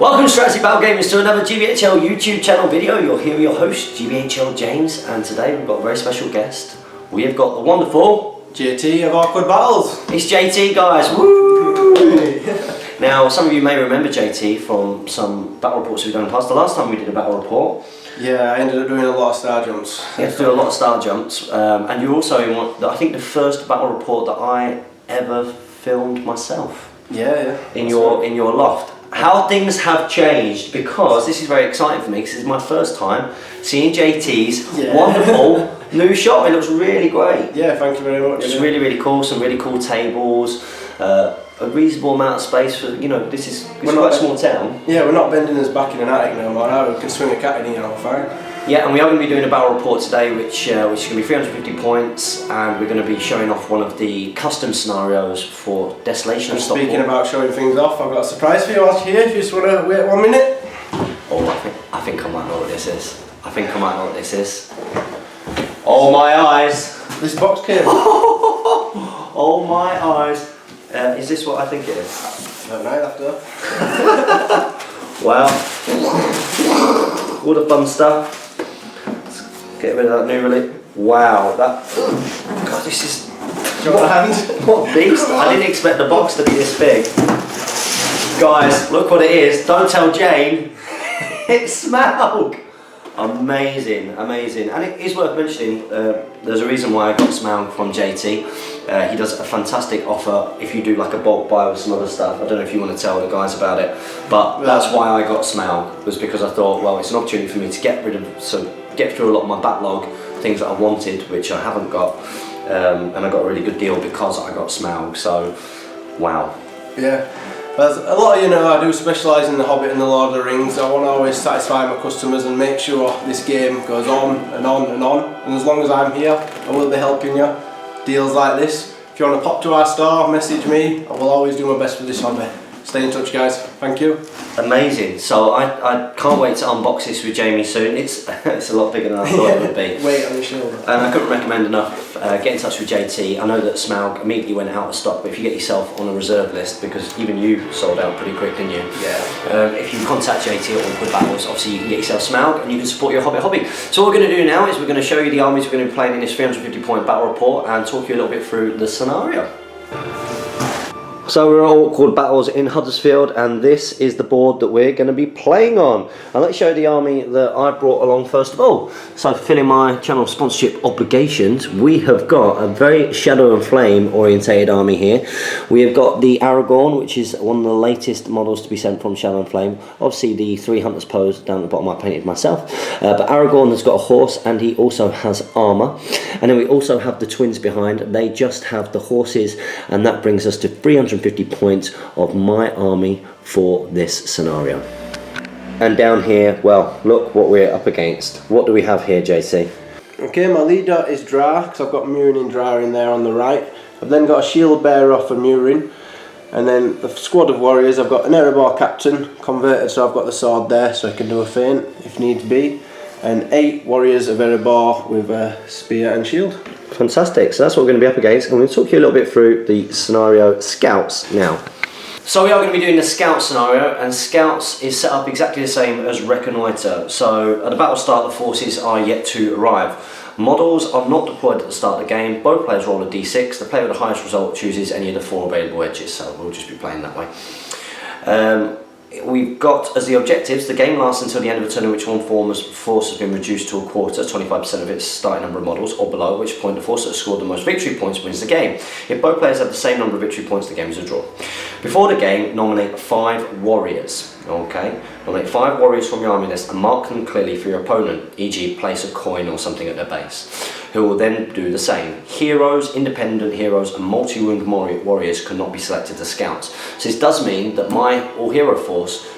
Welcome Strategy Battle Gamers to another GBHL YouTube channel video. You're here with your host, GBHL James, and today we've got a very special guest. We have got the wonderful JT of Orcward Battles. It's JT, guys. Woo! Now, some of you may remember JT from some battle reports we've done in the past. The last time we did a battle report, yeah, I ended up doing a lot of star jumps. You had to do a lot of star jumps, and you also in one, I think the first battle report that I ever filmed myself. Yeah. In your loft. How things have changed, because this is very exciting for me because it's my first time seeing JT's wonderful new shop. It looks really great. Yeah, thank you very much. It's really cool. Some really cool tables, a reasonable amount of space for, you know, this is quite a small town. Yeah, we're not bending us back in an attic no more. Now we can swing a cat in here, fine. Yeah, and we are going to be doing a battle report today, which is going to be 350 points, and we're going to be showing off one of the custom scenarios for Desolation. And speaking about showing things off, I've got a surprise for you out here. If you just want to wait 1 minute. Oh, I think I might know what this is. Oh my eyes! This box came. Oh my eyes! Is this what I think it is? No, after. Wow! All the fun stuff. Get rid of that new relic. Wow, that. God, this is. What a beast! I didn't expect the box to be this big. Guys, look what it is. Don't tell Jane. It's Smaug. Amazing. And it is worth mentioning. There's a reason why I got Smaug from JT. He does a fantastic offer if you do like a bulk buy with some other stuff. I don't know if you want to tell the guys about it, but that's why I got Smaug, was because I thought, well, it's an opportunity for me to get through a lot of my backlog, things that I wanted, which I haven't got, and I got a really good deal because I got Smaug. So, wow. Yeah. As a lot of you know, I do specialise in the Hobbit and the Lord of the Rings. I want to always satisfy my customers and make sure this game goes on and on and on. And as long as I'm here, I will be helping you. Deals like this. If you want to pop to our store, message me. I will always do my best for this hobby. Stay in touch, guys. Thank you. Amazing. So I can't wait to unbox this with Jamie soon. It's a lot bigger than I thought it would be. Weight on your shoulder. And I couldn't recommend enough. Get in touch with JT. I know that Smaug immediately went out of stock, but if you get yourself on a reserve list, because even you sold out pretty quick, didn't you? Yeah. If you contact JT at Orcward Battles, obviously you can get yourself Smaug and you can support your hobby. So what we're going to do now is we're going to show you the armies we're going to be playing in this 350 point battle report and talk you a little bit through the scenario. So we're at Orcward Battles in Huddersfield, and this is the board that we're going to be playing on. And let's show you the army that I brought along first of all. So fulfilling my channel sponsorship obligations, we have got a very Shadow and Flame orientated army here. We have got the Aragorn, which is one of the latest models to be sent from Shadow and Flame. Obviously the 3 Hunters pose down at the bottom I painted myself. But Aragorn has got a horse and he also has armour. And then we also have the twins behind. They just have the horses, and that brings us to 350 points of my army for this scenario. And down here, well, look what we're up against. What do we have here, JC? Okay, my leader is Dra, because I've got Murin and Dra in there on the right. I've then got a shield bearer for Murin. And then the squad of warriors, I've got an Erebor captain converted, so I've got the sword there so I can do a feint if needs be. And 8 warriors of Erebor with a spear and shield. Fantastic, so that's what we're going to be up against. I'm going to talk you a little bit through the scenario Scouts now. So we are going to be doing the Scout scenario, and Scouts is set up exactly the same as Reconnoiter. So at the battle start, the forces are yet to arrive. Models are not deployed at the start of the game. Both players roll a d6. The player with the highest result chooses any of the 4 available edges, so we'll just be playing that way. We've got as the objectives, the game lasts until the end of a turn in which one force has been reduced to a quarter, 25% of its starting number of models, or below, at which point the force that has scored the most victory points wins the game. If both players have the same number of victory points, the game is a draw. Before the game, nominate 5 warriors. Okay, nominate 5 warriors from your army list and mark them clearly for your opponent, e.g. place a coin or something at their base, who will then do the same. Heroes, independent heroes and multi-wound warriors cannot be selected as scouts. So this does mean that my all-hero force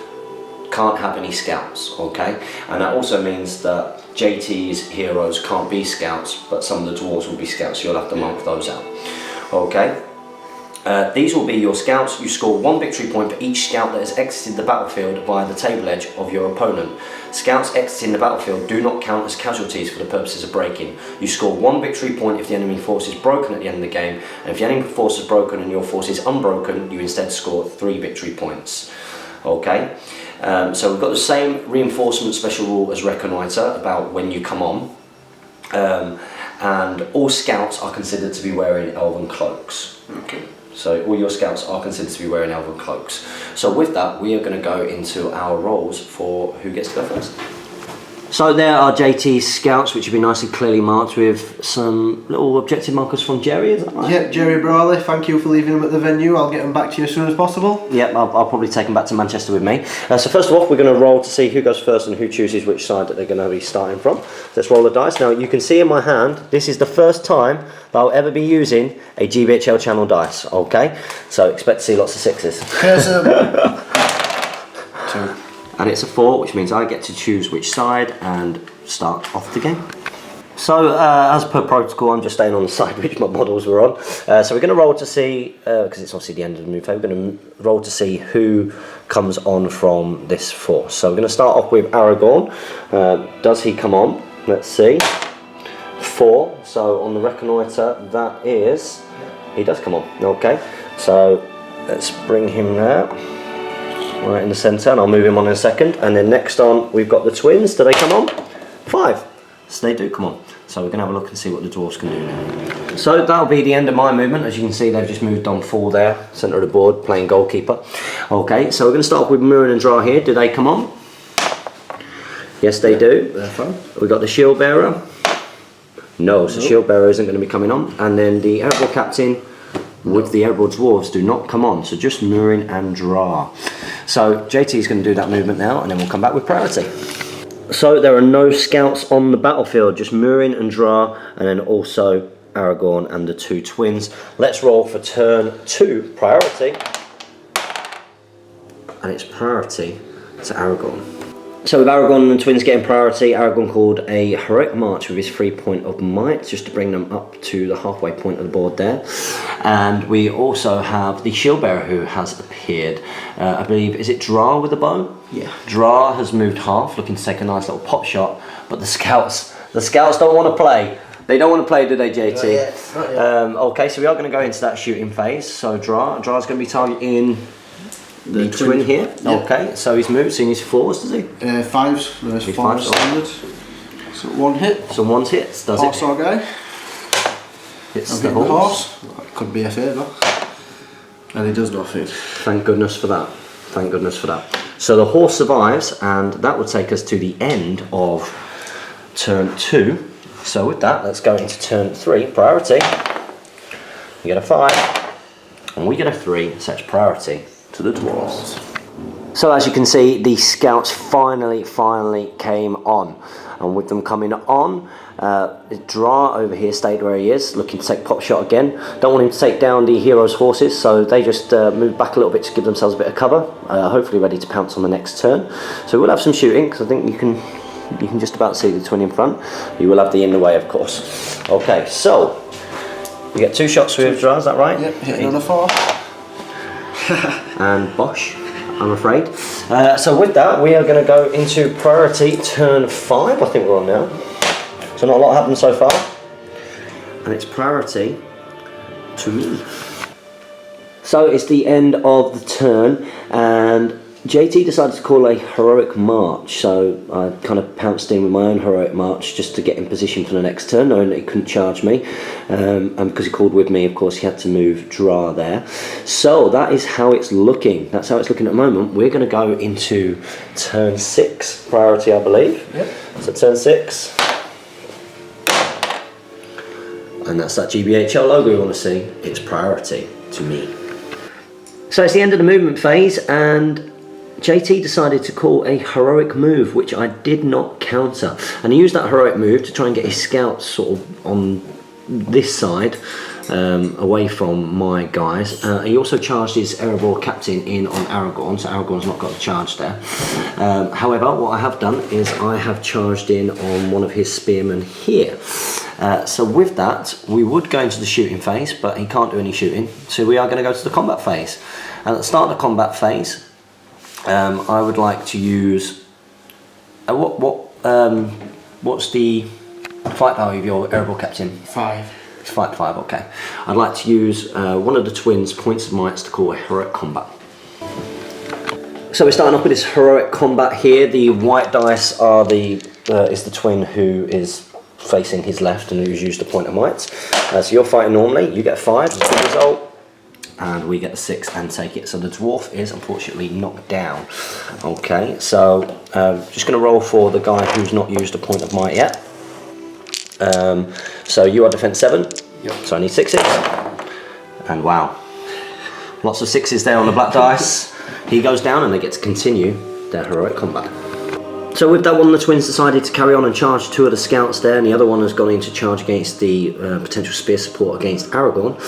can't have any scouts, okay? And that also means that JT's heroes can't be scouts, but some of the dwarves will be scouts, so you'll have to mark those out, okay? These will be your scouts. You score 1 victory point for each scout that has exited the battlefield via the table edge of your opponent. Scouts exiting the battlefield do not count as casualties for the purposes of breaking. You score 1 victory point if the enemy force is broken at the end of the game, and if the enemy force is broken and your force is unbroken, you instead score 3 victory points. Okay, so we've got the same reinforcement special rule as Reconnoiter about when you come on, and all scouts are considered to be wearing elven cloaks. Okay. So all your scouts are considered to be wearing elven cloaks. So with that, we are going to go into our roles for who gets to go first. So there are JT's scouts, which have been nicely clearly marked with some little objective markers from Jerry, is that right? Yep, Jerry Brawley, thank you for leaving them at the venue. I'll get them back to you as soon as possible. Yep, I'll probably take them back to Manchester with me. So first of all, we're going to roll to see who goes first and who chooses which side that they're going to be starting from. Let's roll the dice. Now you can see in my hand, this is the first time that I'll ever be using a GBHL channel dice, okay? So expect to see lots of sixes. Two. And it's a 4, which means I get to choose which side and start off the game. So, as per protocol, I'm just staying on the side which my models were on. So we're going to roll to see, because it's obviously the end of the move phase, we're going to roll to see who comes on from this force. So we're going to start off with Aragorn. Does he come on? Let's see. 4. So on the Reconnoiter, that is, he does come on. Okay. So let's bring him there. Right in the centre, and I'll move him on in a second. And then next on, we've got the twins. Do they come on? 5. So they do come on. So we're going to have a look and see what the dwarves can do now. So that'll be the end of my movement. As you can see, they've just moved on 4 there, centre of the board, playing goalkeeper. Okay, so we're going to start off with Murin and Dra here. Do they come on? Yes, they do. They're fine. We've got the shield bearer. No, so shield bearer isn't going to be coming on. And then the Aragorn captain with the Aragorn dwarves do not come on. So just Murin and Dra. So JT is going to do that movement now, and then we'll come back with priority. So there are no scouts on the battlefield, just Murin and Dra, and then also Aragorn and the 2 twins. Let's roll for turn 2, priority. And it's priority to Aragorn. So with Aragorn and the twins getting priority, Aragorn called a heroic march with his 3 point of might, just to bring them up to the halfway point of the board there. And we also have the shield bearer who has appeared. I believe, is it Dra with the bow? Yeah. Dra has moved half, looking to take a nice little pop shot, but the scouts don't want to play. They don't want to play, do they, JT? Not yet. Not yet. Okay, so we are going to go into that shooting phase. So Dra's going to be targeting the twin here. Yeah. Okay, so he's moved, so he needs 4s, does he? 5s. There's 5 5s, standard. So 1 hit. So 1's hits, does Horse it? or guy. Hits I'm the hitting the horse. That could be a favour. And he does nothing. Thank goodness for that. Thank goodness for that. So the horse survives, and that will take us to the end of turn 2. So with that, let's go into turn 3, priority. You get a 5, and we get a 3, so it's priority to the dwarves. So as you can see, the scouts finally came on, and with them coming on, Dra over here stayed where he is, looking to take pop shot again. Don't want him to take down the heroes' horses, so they just move back a little bit to give themselves a bit of cover, hopefully ready to pounce on the next turn. So we'll have some shooting, because I think you can just about see the twin in front. You will have the in the way, of course. Okay, so you get 2 shots with Dra, is that right? Yep, hit another 4. And Bosch, I'm afraid. So with that, we are going to go into priority turn 5, I think we're on now. So not a lot happened so far. And it's priority to me. So it's the end of the turn, and JT decided to call a heroic march, so I kind of pounced in with my own heroic march just to get in position for the next turn, knowing that he couldn't charge me. And because he called with me, of course, he had to move Dra there. So that is how it's looking. That's how it's looking at the moment. We're going to go into turn 6, priority, I believe. Yep. So turn 6. And that's that GBHL logo we want to see. It's priority to me. So it's the end of the movement phase, and JT decided to call a heroic move, which I did not counter. And he used that heroic move to try and get his scouts sort of on this side, away from my guys. He also charged his Aragorn captain in on Aragorn, so Aragorn's not got a charge there. However, what I have done is I have charged in on one of his spearmen here. So with that, we would go into the shooting phase, but he can't do any shooting, so we are going to go to the combat phase. And at the start of the combat phase, I would like to use what's the fight value of your Aragorn captain? 5. It's fight 5, okay. I'd like to use one of the twins' points of might to call a heroic combat. So we're starting off with this heroic combat here. The white dice are is the twin who is facing his left and who's used a point of might. So you're fighting normally, you get 5 as a result, and we get the 6 and take it. So the dwarf is unfortunately knocked down. Okay, so just going to roll for the guy who's not used a point of might yet. So you are defense 7, Yep. so I need 6s. And wow, lots of 6s there on the black dice. He goes down and they get to continue their heroic combat. So with that one, the twins decided to carry on and charge 2 of the scouts there, and the other one has gone into charge against the potential spear support against Aragorn.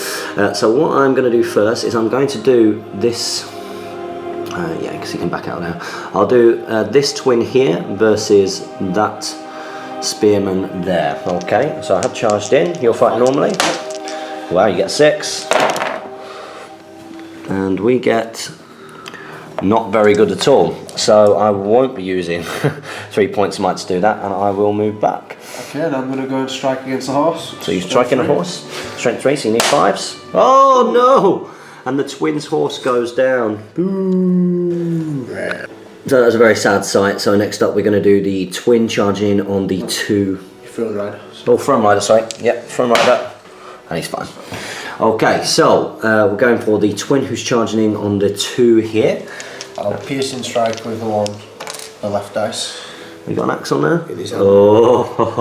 So what I'm going to do first is I'm going to do this, yeah, because he can back out now. I'll do this twin here versus that spearman there. Okay, so I have charged in, you'll fight normally. Wow, you get 6. And we get not very good at all. So I won't be using 3 points of might to do that, and I will move back. Okay, and I'm going to go and strike against the horse. So you're striking a horse. Strength 3, so you need 5s. Oh no! And the twins' horse goes down. Boo! So that was a very sad sight. So next up we're going to do the twin charging on the 2... Throne rider. Oh, throne rider, sorry. Yep, throne rider. And he's fine. Okay, so we're going for the twin who's charging in on the 2 here. I'll piercing strike with the left dice. We got an axe on there? It is. Oh,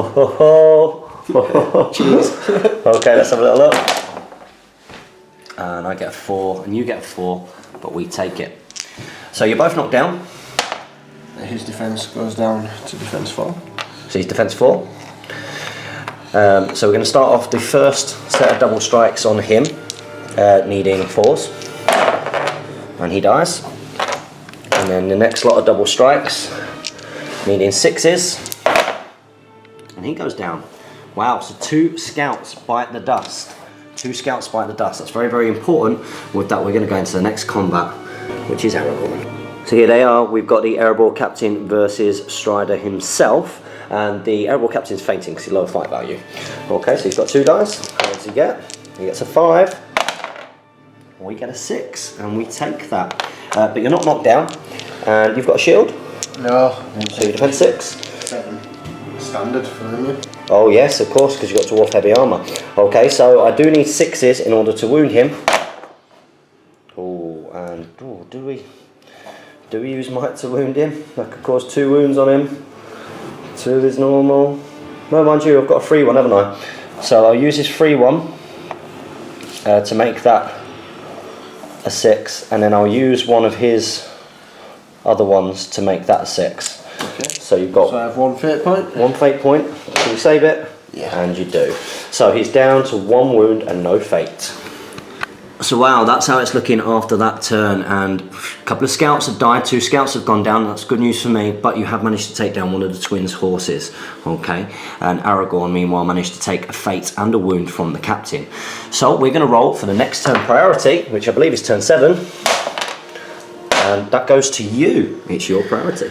jeez. Okay, let's have a little look. And I get a 4, and you get a 4, but we take it. So you're both knocked down. His defense goes down to defense 4. So he's defense 4. So we're going to start off the first set of double strikes on him, needing 4s, and he dies. And then the next lot of double strikes, needing 6s, and he goes down. Wow, so 2 scouts bite the dust. 2 scouts bite the dust. That's very, very important. With that, we're going to go into the next combat, which is Aragorn. So here they are. We've got the Erebor captain versus Strider himself. And the Erebor captain's fainting because he's low fight value. Okay, so he's got 2 dice. What does he get? He gets a 5. We get a 6, and we take that. But you're not knocked down, and you've got a shield. No. So you defend 6. 7. Standard for him. Oh yes, of course, because you've got dwarf heavy armour. Okay, so I do need 6s in order to wound him. Oh, and do we use might to wound him? That could cause 2 wounds on him. 2 is normal. No, mind you, I've got a free one, haven't I? So I'll use this free one to make that a 6, and then I'll use one of his other ones to make that a 6. Okay. So you've got... So I have 1 fate point. 1 fate point. Can you save it? Yeah. And you do. So he's down to 1 wound and no fate. So wow, that's how it's looking after that turn, and a couple of scouts have died, 2 scouts have gone down. That's good news for me, but you have managed to take down one of the twins' horses. Okay, and Aragorn meanwhile managed to take a fate and a wound from the captain. So we're going to roll for the next turn priority, which I believe is turn 7, and that goes to you. It's your priority.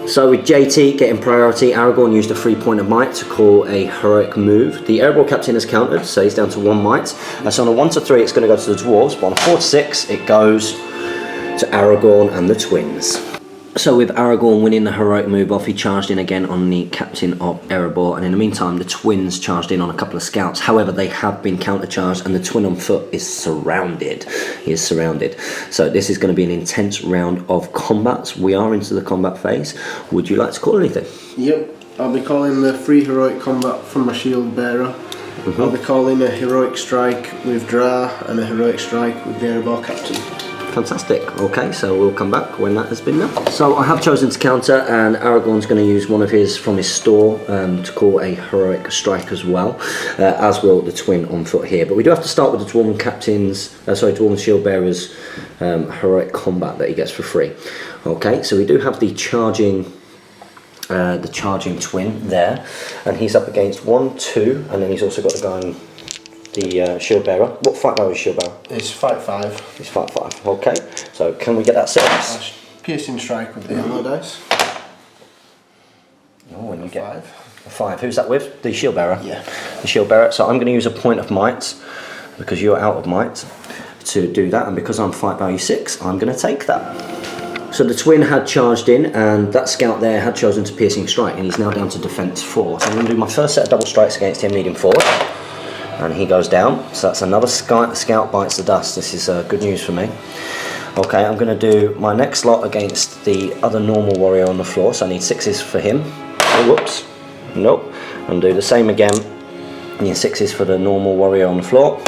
So with JT getting priority, Aragorn used a 3 point of might to call a heroic move. The Erebor captain has countered, so he's down to 1 might. So on a 1 to 3 it's going to go to the dwarves, but on a 4 to 6 it goes to Aragorn and the twins. So with Aragorn winning the heroic move off, he charged in again on the captain of Erebor, and in the meantime the twins charged in on a couple of scouts. However, they have been countercharged, and the twin on foot is surrounded. He is surrounded. So this is going to be an intense round of combats. We are into the combat phase. Would you like to call anything? Yep. I'll be calling the free heroic combat from my shield bearer. I'll be calling a heroic strike with Dra and a heroic strike with the Erebor captain. Fantastic. Okay, so we'll come back when that has been done. So I have chosen to counter, and Aragorn's going to use one of his from his store to call a heroic strike as well, as will the twin on foot here. But we do have to start with the Dwarven captain's, Dwarven shield bearer's heroic combat that he gets for free. Okay, so we do have the charging twin there, and he's up against 1, 2, and then he's also got the guy on the shield bearer. What fight value is shield bearer? It's fight 5. It's fight 5. Okay, so can we get that 6? Piercing strike with the yellow dice. Oh, and you get 5. A 5. Who's that with? The shield bearer? Yeah. The shield bearer. So I'm going to use a point of might, because you're out of might, to do that, and because I'm fight value 6, I'm going to take that. So the twin had charged in, and that scout there had chosen to piercing strike, and he's now down to defense 4. So I'm going to do my first set of double strikes against him, needing 4. And he goes down, so that's another scout bites the dust. This is good news for me. Okay, I'm going to do my next lot against the other normal warrior on the floor, so I need 6s for him. Oh, whoops. Nope. And do the same again. I need 6s for the normal warrior on the floor.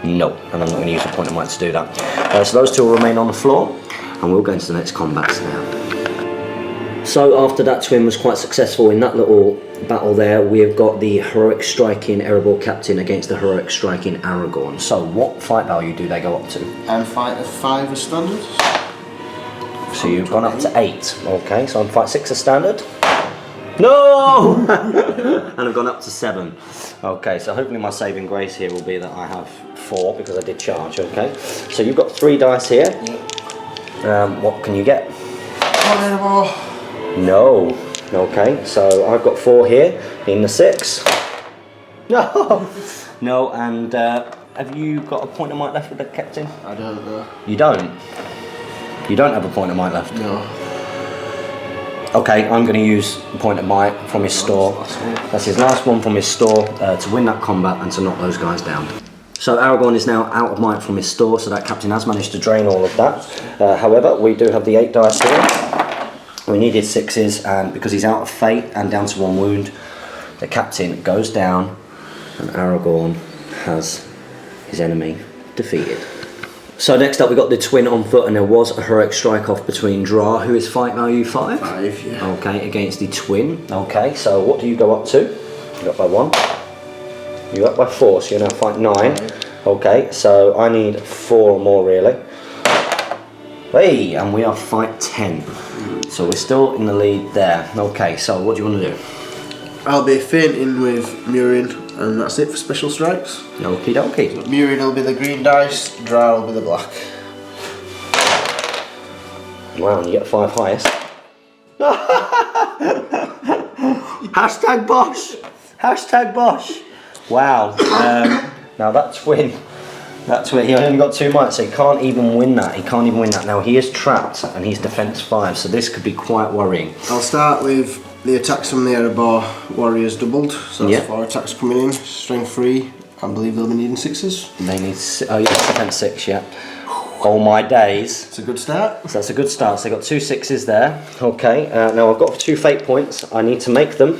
Nope. And I'm not going to use a point of might to do that. So those two will remain on the floor, and we'll go into the next combats now. So after that twin was quite successful in that little battle there, we've got the heroic striking Erebor captain against the heroic striking Aragorn. So what fight value do they go up to? I'm fight at 5 as standard. So you've gone up to 8. Okay, so I'm fight 6 as standard. No! And I've gone up to 7. Okay, so hopefully my saving grace here will be that I have 4 because I did charge. Okay, so you've got 3 dice here. What can you get? No. Okay, so I've got 4 here in the 6. No. No, and have you got a point of might left with the captain? I don't know. You don't? You don't have a point of might left? No. Okay, I'm going to use a point of might from his store. That's his last one from his store to win that combat and to knock those guys down. So Aragorn is now out of might from his store, so that captain has managed to drain all of that. However, we do have the 8 dice here. We needed 6s, and because he's out of fate and down to 1 wound, the captain goes down and Aragorn has his enemy defeated. So next up we got the twin on foot, and there was a heroic strike off between Dra, who is fight value 5. 5, yeah. Okay, against the twin. Okay, so what do you go up to? You got by 1. You're up by 4, so you're now fight 9. Okay, so I need 4 more really. Hey, and we are fight 10. So we're still in the lead there. Okay, so what do you want to do? I'll be fainting with Murin, and that's it for special strikes. Okie dokie. Murin will be the green dice, Dra will be the black. Wow, and you get 5 highest. Hashtag Bosch! Hashtag Bosch! Wow. Now that twin, he only got 2 might, so he can't even win that. He can't even win that. Now he is trapped and he's defense 5, so this could be quite worrying. I'll start with the attacks from the Erebor warriors doubled, so that's 4 attacks coming in, strength 3. I believe they'll be needing 6s. They need, oh yeah, defense 6, yeah. Oh my days. It's a good start. So that's a good start. So they got 2 6s there. Okay, now I've got 2 fate points. I need to make them,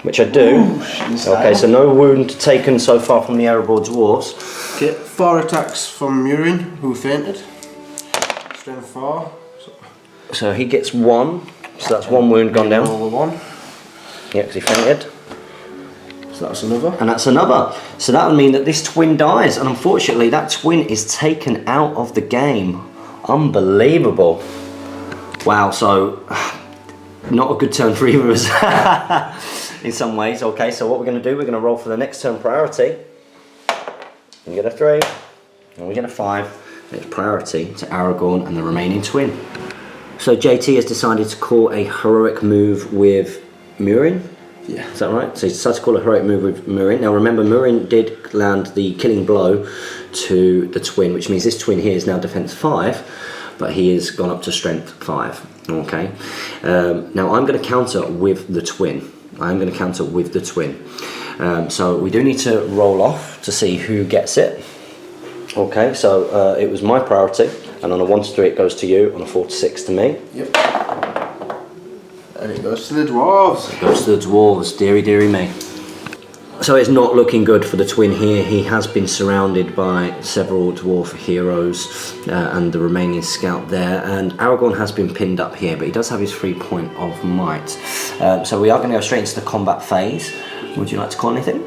which I do. Ooh, okay, so no wound taken so far from the Erebor dwarves. Okay, 4 attacks from Murin, who fainted. Strength 4. So he gets 1. So that's 1 wound gone down. Over 1. Yeah, because he fainted. So that's another. And that's another. So that would mean that this twin dies, and unfortunately that twin is taken out of the game. Unbelievable. Wow, so not a good turn for either of us in some ways. Okay, so what we're going to do, we're going to roll for the next turn priority. We get a 3, and we get a 5. It's priority to Aragorn and the remaining twin. So JT has decided to call a heroic move with Murin. Yeah. Is that right? So he's decided to call a heroic move with Murin. Now remember, Murin did land the killing blow to the twin, which means this twin here is now defense 5, but he has gone up to strength 5. Okay. Now I'm going to counter with the twin. So we do need to roll off to see who gets it. Okay, so it was my priority, and on a 1 to 3 it goes to you, on a 4 to 6 to me. Yep. And it goes to the dwarves. It goes to the dwarves, dearie dearie me. So it's not looking good for the twin here. He has been surrounded by several dwarf heroes and the remaining scout there, and Aragorn has been pinned up here, but he does have his 3 point of might. So we are going to go straight into the combat phase. Would you like to call anything?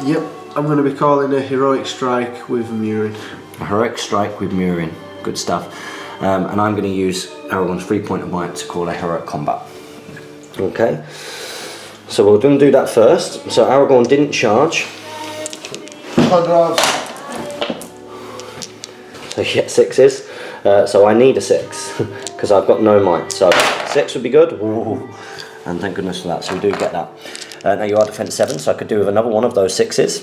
Yep, I'm going to be calling a heroic strike with Murin. A heroic strike with Murin, good stuff. And I'm going to use Aragorn's 3 point of might to call a heroic combat. Okay, so we're going to do that first. So Aragorn didn't charge. Come on, dwarves. So you get 6s. So I need a 6 because I've got no might. So 6 would be good. Ooh. And thank goodness for that. So we do get that. Now you are defense 7, so I could do with another one of those 6s.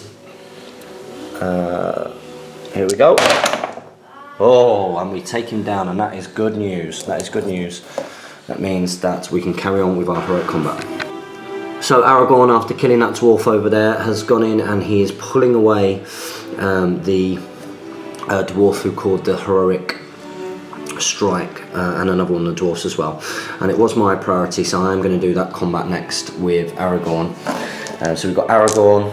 Here we go. Oh, and we take him down, and that is good news. That is good news. That means that we can carry on with our heroic combat. So Aragorn, after killing that dwarf over there, has gone in and he is pulling away the dwarf who called the heroic strike, and another one of the dwarfs as well. And it was my priority, so I am going to do that combat next with Aragorn. So we've got Aragorn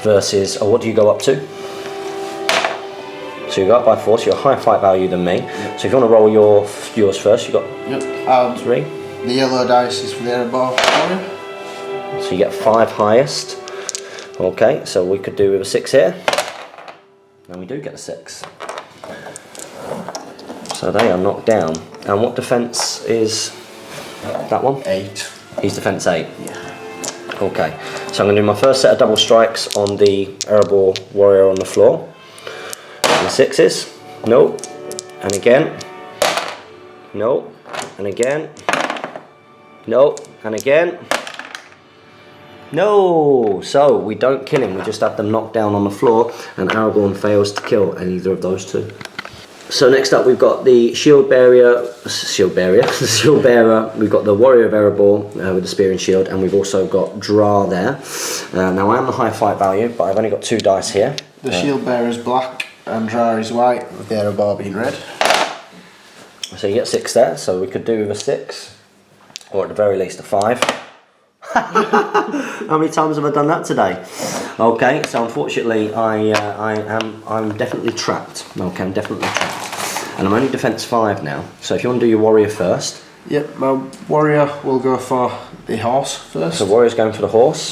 versus, what do you go up to? So you go up by 4, so you're a higher fight value than me. Yep. So if you want to roll yours first, you got 3. The yellow dice is for the Erebor. So you get 5 highest. Okay, so we could do with a 6 here. And we do get a 6. So they are knocked down. And what defence is that one? 8. He's defence 8. Yeah. Okay, so I'm going to do my first set of double strikes on the Erebor warrior on the floor. And 6s. No. And again. No. And again. No. And again. No! So we don't kill him, we just have them knocked down on the floor, and Aragorn fails to kill either of those two. So next up we've got the shield bearer, we've got the warrior of Erebor with the spear and shield, and we've also got Dra there. Now I am the high fight value, but I've only got 2 dice here. The shield bearer is black and Dra is white, with the Erebor being red. So you get 6 there, so we could do with a 6, or at the very least a 5. How many times have I done that today? Okay, so unfortunately I'm definitely trapped. Okay, I'm definitely trapped. And I'm only defence 5 now. So if you want to do your warrior first. Yep, my warrior will go for the horse first. So warrior's going for the horse.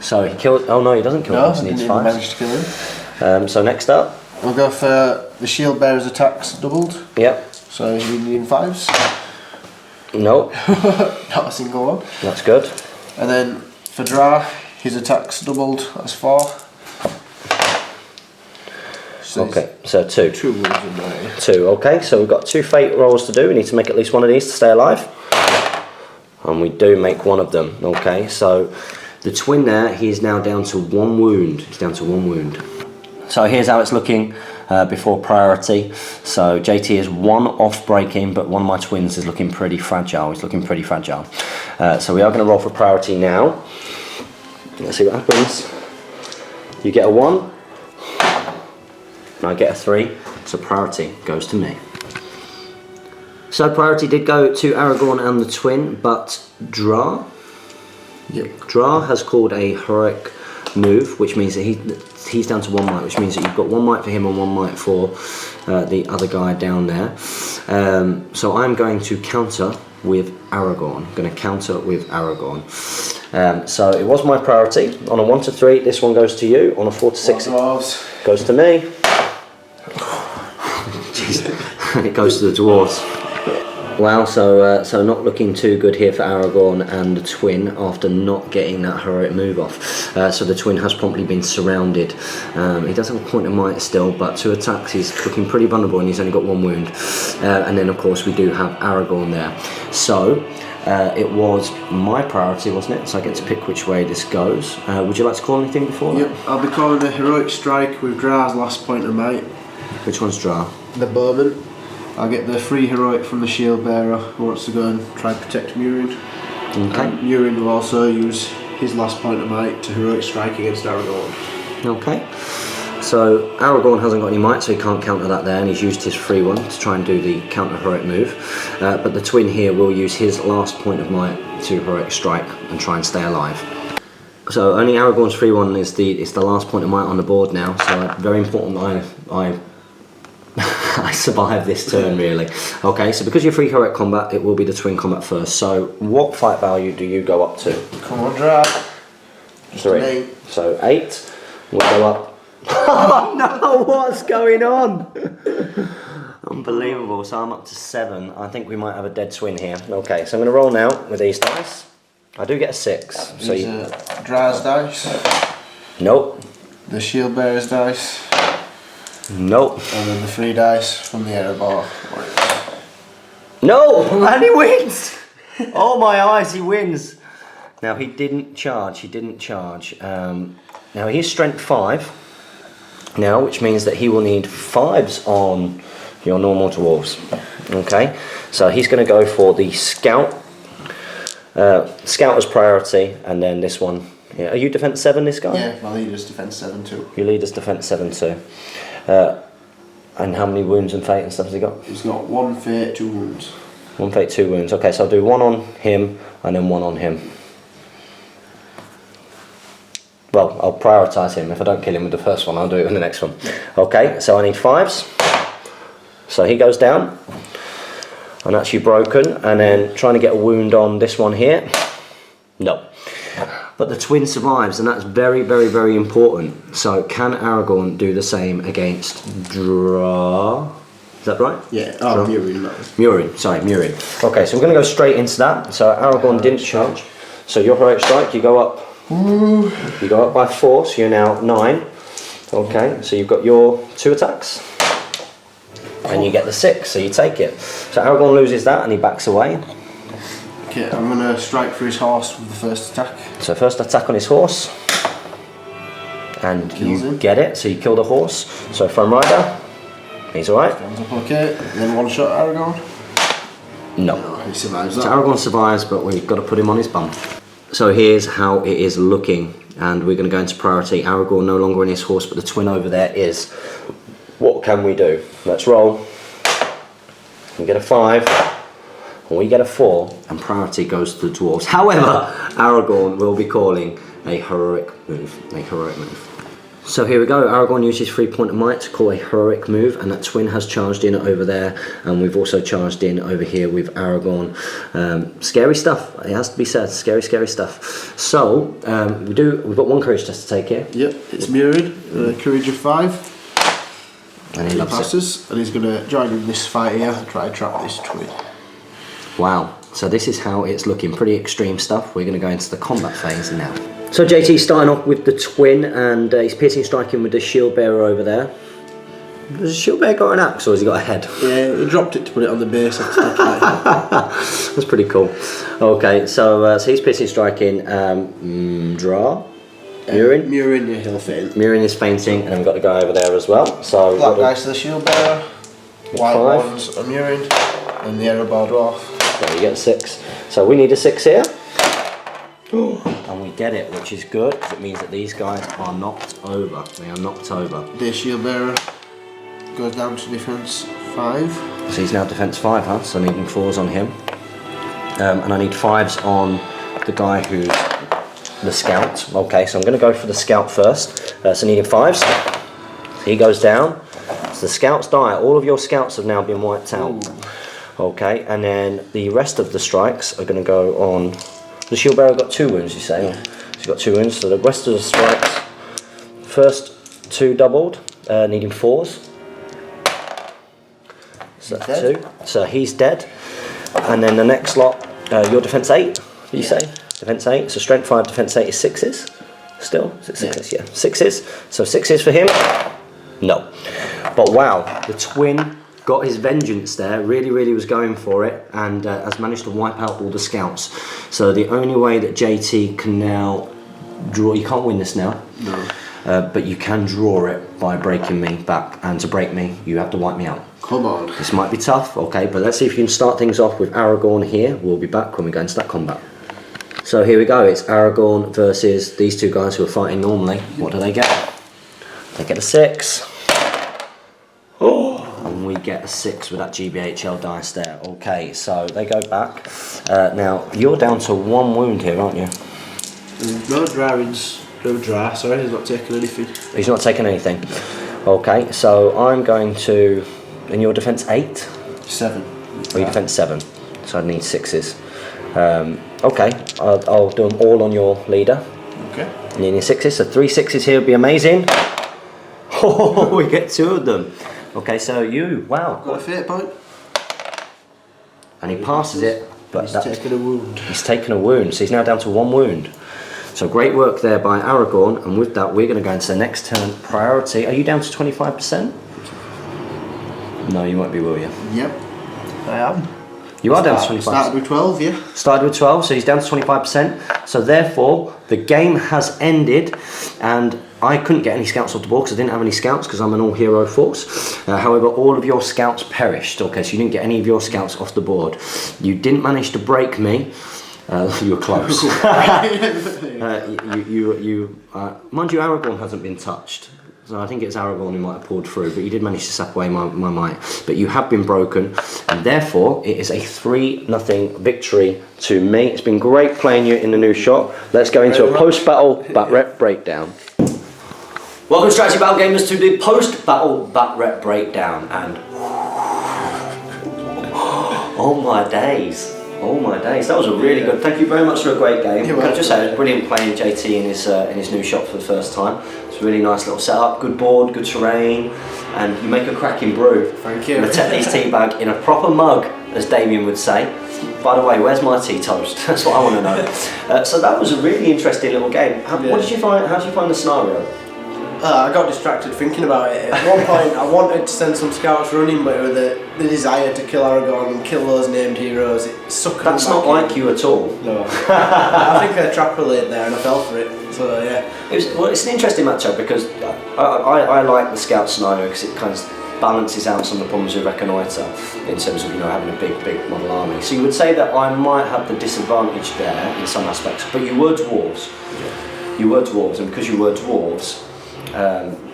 So he kills. Oh no, he doesn't kill the horse. He needs 5. Managed to kill him. So next up, we'll go for the shield bearer's attacks doubled. Yep. So he's needing 5s. No. Not a single one. That's good. And then for Dra, his attacks doubled. That's 4. So okay, so 2. 2 wounds in there. 2. Okay, so we've got 2 fate rolls to do. We need to make at least one of these to stay alive. And we do make one of them. Okay, so the twin there, he is now down to 1 wound. He's down to 1 wound. So here's how it's looking before priority. So JT is 1 off breaking, but one of my twins is looking pretty fragile. He's looking pretty fragile. So we are going to roll for priority now. Let's see what happens. You get a 1, and I get a 3. So priority goes to me. So priority did go to Aragorn and the twin, but Dra. Yep. Dra has called a heroic move, which means that he's down to 1 might, which means that you've got 1 might for him and 1 might for the other guy down there. So I'm going to counter with Aragorn. I'm going to counter with Aragorn. So it was my priority. On a 1 to 3, this one goes to you. On a 4 to 6, it goes to me. And it goes to the dwarves. Wow, so not looking too good here for Aragorn and the twin after not getting that heroic move off. So the twin has promptly been surrounded. He does have a point of might still, but 2 attacks, he's looking pretty vulnerable and he's only got 1 wound. And then of course we do have Aragorn there. So it was my priority, wasn't it? So I get to pick which way this goes. Would you like to call anything before that? Yep, I'll be calling a heroic strike with Dra's last point of might. Which one's Dra? The bowman. I'll get the free heroic from the shield bearer who wants to go and try and protect Murin. Okay. Murin will also use his last point of might to heroic strike against Aragorn. Okay. So Aragorn hasn't got any might, so he can't counter that there, and he's used his free one to try and do the counter heroic move. But the twin here will use his last point of might to heroic strike and try and stay alive. So only Aragorn's free one is the last point of might on the board now. So very important that I survive this turn, really. Okay, so because you're free heroic combat, it will be the twin combat first. So what fight value do you go up to? Come on, Dra. 3. So 8. We'll go up. Oh no, what's going on? Unbelievable. So I'm up to 7. I think we might have a dead twin here. Okay, so I'm going to roll now with these dice. I do get a 6. So These are Dra's dice. Nope. The shield bearer's dice. Nope. And then the 3 dice from the Erebor. No! And he wins! Oh my eyes, he wins! Now he didn't charge, Now he's strength 5. now, which means that he will need 5s on your normal dwarves. Okay, so he's going to go for the scout. Scout as priority, and then this one. Yeah. Are you defense 7, this guy? Yeah, my leader's defense 7 too. Your leader's defense 7 too. And how many wounds and fate and stuff has he got? He's got 1 fate, 2 wounds. 1 fate, 2 wounds. Okay, so I'll do 1 on him and then 1 on him. Well, I'll prioritise him. If I don't kill him with the first one, I'll do it in the next one. Okay, so I need 5s. So he goes down. And that's you broken. And then trying to get a wound on this one here. No. But the twin survives, and that's very, very, very important. So can Aragorn do the same against Dra? Is that right? Yeah, oh, Murin. Murin. Okay, so we're going to go straight into that. So Aragorn didn't charge. So your heroic strike, you go up. You go up by 4, so you're now 9. Okay, so you've got your 2 attacks. And you get the 6, so you take it. So Aragorn loses that and he backs away. Okay, I'm going to strike for his horse with the first attack. So first attack on his horse. And Kills you him. get it, so you kill the horse. So front rider, he's alright. Stands up okay, and then 1 shot Aragorn. No. No, he survives So that. Aragorn survives, but we've got to put him on his bum. So here's how it is looking. And we're going to go into priority. Aragorn no longer on his horse, but the twin over there is. What can we do? Let's roll. We get a 5, and we get a 4, and priority goes to the dwarves. However, Aragorn will be calling a heroic move. So here we go. Aragorn uses 3 point of might to call a heroic move, and that twin has charged in over there, and we've also charged in over here with Aragorn. Scary stuff. It has to be said. Scary, scary stuff. So we've got 1 courage test to take here. Yep, it's Murin, courage of 5. And he loves it. Passes, and he's going to join in this fight here and try to trap this twin. Wow, so this is how it's looking. Pretty extreme stuff. We're going to go into the combat phase now. So JT's starting off with the twin, and he's piercing striking with the shield bearer over there. Has the shield bearer got an axe, or has he got a head? Yeah, he dropped it to put it on the base. That's pretty cool. Okay, so he's piercing striking. Draw. Murin? Murin, yeah, he'll faint. Murin is fainting, and then we've got the guy over there as well. So Black dice to the shield bearer, white 5. ones are Murin, and the Erebor dwarf. So you get a 6. So we need a 6 here. And we get it, which is good, because it means that these guys are knocked over. They are knocked over. The shield bearer goes down to defense 5. So he's now defense 5, huh? So needing 4s on him. And I need 5s on the guy who's the scout. Okay, so I'm going to go for the scout first. So needing 5s. So he goes down. So the scouts die. All of your scouts have now been wiped out. Ooh. Okay, and then the rest of the strikes are going to go on. The shield bearer got 2 wounds, you say? Yeah. So he's got 2 wounds. So the rest of the strikes, first 2 doubled, needing 4s. So 2. So he's dead. And then the next lot, your defense 8, did you say? Defense 8. So strength 5, defense 8 is 6s. Still? Is it 6s? Yeah. 6s. So 6s for him? No. But wow, the twin got his vengeance there, really was going for it, and has managed to wipe out all the scouts. So the only way that JT can now draw, you can't win this now, no. But you can draw it by breaking me back, and to break me, you have to wipe me out. Come on. This might be tough, okay, but let's see if you can start things off with Aragorn here. We'll be back when we go into that combat. So here we go, it's Aragorn versus these 2 guys who are fighting normally. What do they get? They get a 6. And we get a 6 with that GBHL dice there. Okay, so they go back. Now, you're down to 1 wound here, aren't you? No dra, sorry, he's not taking anything. He's not taking anything. Okay, so I'm going to... And your defense 8? 7. Or your defense 7. So I need 6s. Okay, I'll do them all on your leader. Okay. Needing 6s, so 3 6s here would be amazing. Oh, we get 2 of them. Okay, so you, wow. Got a fate point. And he passes it, but he's taken a wound. He's taken a wound, so he's now down to 1 wound. So great work there by Aragorn, and with that we're going to go into the next turn. Priority, are you down to 25%? No, you won't be, will you? Yep, I am. You are down to 25%. Started with 12, yeah. Started with 12, so he's down to 25%. So therefore, the game has ended, and I couldn't get any scouts off the board because I didn't have any scouts because I'm an all-hero force. However, all of your scouts perished. Okay, so you didn't get any of your scouts off the board. You didn't manage to break me. You were close. Mind you, Aragorn hasn't been touched. So I think it's Aragorn who might have pulled through, but you did manage to sap away my might. But you have been broken, and therefore it is a 3-0 victory to me. It's been great playing you in the new shop. Let's go into a post-battle bat rep breakdown. Welcome, strategy battle gamers, to the post-battle bat rep breakdown. And oh my days. Oh my days, that was a really good. Thank you very much for a great game. Can I just say it was brilliant playing JT in his new shop for the first time. It's a really nice little setup, good board, good terrain, and you make a cracking brew. Thank you. And a Tetley's tea bag in a proper mug, as Damien would say. By the way, where's my tea toast? That's what I want to know. So that was a really interesting little game. What did you find? How did you find the scenario? I got distracted thinking about it. At one point I wanted to send some scouts running, but with the desire to kill Aragorn and kill those named heroes, it sucked. That's not like you at all. No. I think I trap relayed there and I fell for it. So yeah. It's an interesting matchup because I like the scout scenario because it kind of balances out some of the problems with Reconnoiter in terms of having a big model army. So you would say that I might have the disadvantage there in some aspects, but you were dwarves. Yeah. You were dwarves, and because you were dwarves,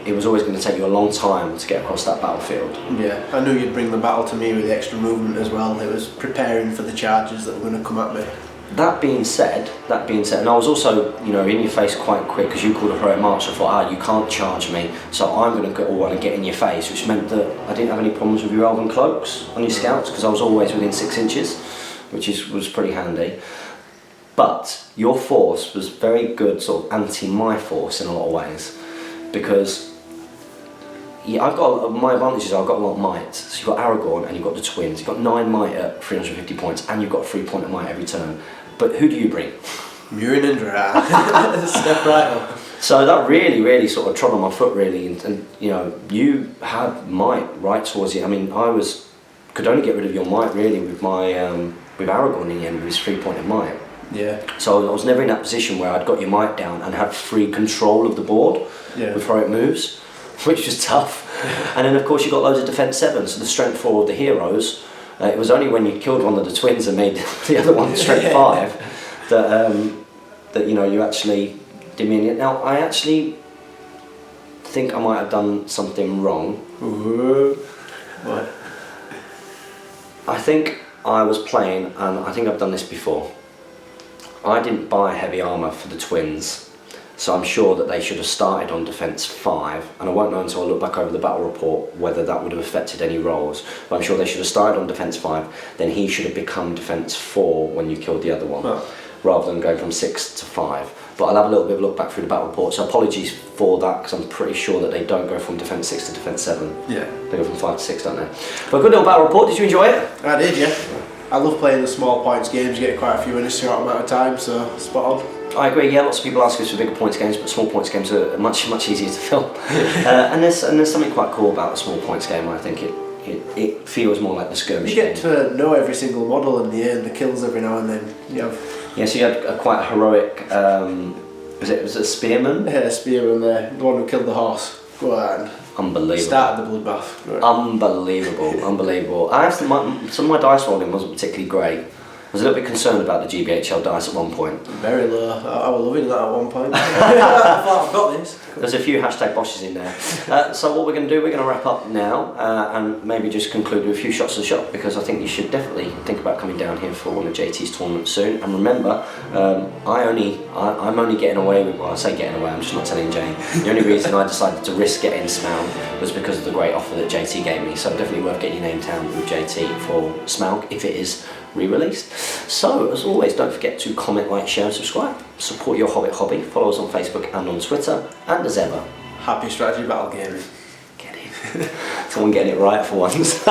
it was always going to take you a long time to get across that battlefield. Yeah, I knew you'd bring the battle to me with the extra movement as well. It was preparing for the charges that were going to come at me. That being said, and I was also, in your face quite quick because you called a heroic march. I thought, you can't charge me, so I'm going to want to get in your face, which meant that I didn't have any problems with your elven cloaks on your scouts because I was always within 6 inches, which was pretty handy. But your force was very good, sort of anti my force in a lot of ways. Because I've got my advantages. I've got a lot of might. So you've got Aragorn and you've got the twins. You've got 9 might at 350 points, and you've got 3 point of might every turn. But who do you bring? Murin and Dra. Step right up. So that really sort of trod on my foot really, and you had might right towards you. I mean, could only get rid of your might really with my with Aragorn in the end with his 3 point of might. Yeah. So I was never in that position where I'd got your might down and had free control of the board with heroic moves, which was tough. And then of course you got loads of defense 7, so the strength 4 of the heroes. It was only when you killed one of the twins and made the other one strength 5 that you actually diminished. Now I actually think I might have done something wrong. What? I think I was playing, and I think I've done this before. I didn't buy heavy armour for the twins, so I'm sure that they should have started on defence 5, and I won't know until I look back over the battle report whether that would have affected any rolls, but I'm sure they should have started on defence 5, then he should have become defence 4 when you killed the other one, rather than going from 6 to 5. But I'll have a little bit of a look back through the battle report, so apologies for that, because I'm pretty sure that they don't go from defence 6 to defence 7. Yeah. They go from 5 to 6, don't they? But a good little battle report. Did you enjoy it? I did, yeah. I love playing the small points games. You get quite a few in a short amount of time, so spot on. I agree. Yeah, lots of people ask us for bigger points games, but small points games are much easier to fill. And there's something quite cool about a small points game. I think it feels more like the skirmish. You get to know every single model in the end, the kills every now and then. Yeah, so you had a quite heroic. Was it a spearman? Yeah, a spearman there, the one who killed the horse. Go on. Unbelievable. Started the bloodbath. Right. Unbelievable. Some of my dice rolling wasn't particularly great. I was a little bit concerned about the GBHL dice at one point. Very low. I was loving that at one point. I thought, I've got this. There's a few hashtag bosses in there. So what we're going to do, we're going to wrap up now and maybe just conclude with a few shots of the shop, because I think you should definitely think about coming down here for one of JT's tournaments soon. And remember, I'm only getting away with, well, I say getting away, I'm just not telling Jane. The only reason I decided to risk getting Smaug was because of the great offer that JT gave me. So definitely worth getting your name down with JT for Smaug if it is re-released. So as always, don't forget to comment, like, share and subscribe. Support your Hobbit hobby. Follow us on Facebook and on Twitter. And as ever, happy strategy battle gaming. Get it. Someone getting it right for once.